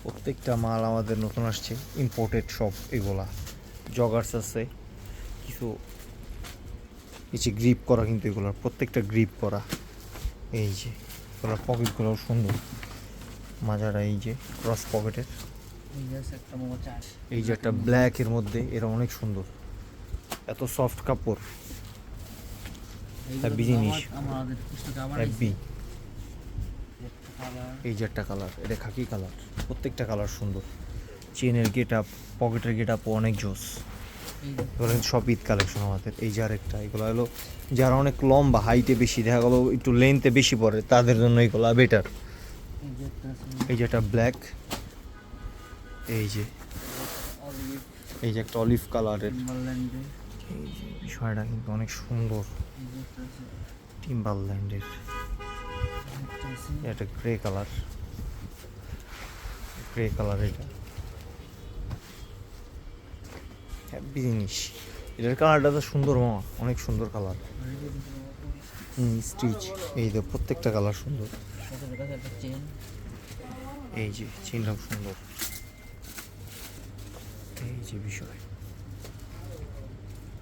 প্রত্যেকটা মাল আমাদের নতুন আসছে, ইম্পোর্টেড সব এগুলা। জগার্স আছে কিছু, এই যে গ্রিপ করা, কিন্তু এগুলোর প্রত্যেকটা গ্রিপ করা। এই যে এগুলোর পকেটগুলোও সুন্দর, মাজারা এই যে ক্রস পকেটের। এই যে একটা ব্ল্যাকের মধ্যে, এরা অনেক সুন্দর, এত সফট কাপড়, হ্যাপি জিনিস, হ্যাপি। এই যে একটা কালার, এটা খাকি কালার, প্রত্যেকটা কালার সুন্দর। চেনের গেট আপ, পকেটের গেট আপ অনেক জোস। এগুলো সব ঈদ কালেকশন আমাদের। এই যে আরেকটা, এগুলো হলো যারা অনেক লম্বা, হাইটে বেশি, দেখা গেলো একটু লেন্থে বেশি পড়ে, তাদের জন্য এগুলো বেটার। এই যে একটা ব্ল্যাক, এই যে একটা অলিভ কালারের, এই যে বিষয়টা কিন্তু অনেক সুন্দর, টিম্বারল্যান্ডের। এটা গ্রে কালার, এটা হ্যাপি জিনিস। এটার কালারটা তো সুন্দর মামা, অনেক সুন্দর কালার। স্টিচ, এই তো প্রত্যেকটা কালার সুন্দর। এই যে চেনটাও সুন্দর, এই যে বিষয়।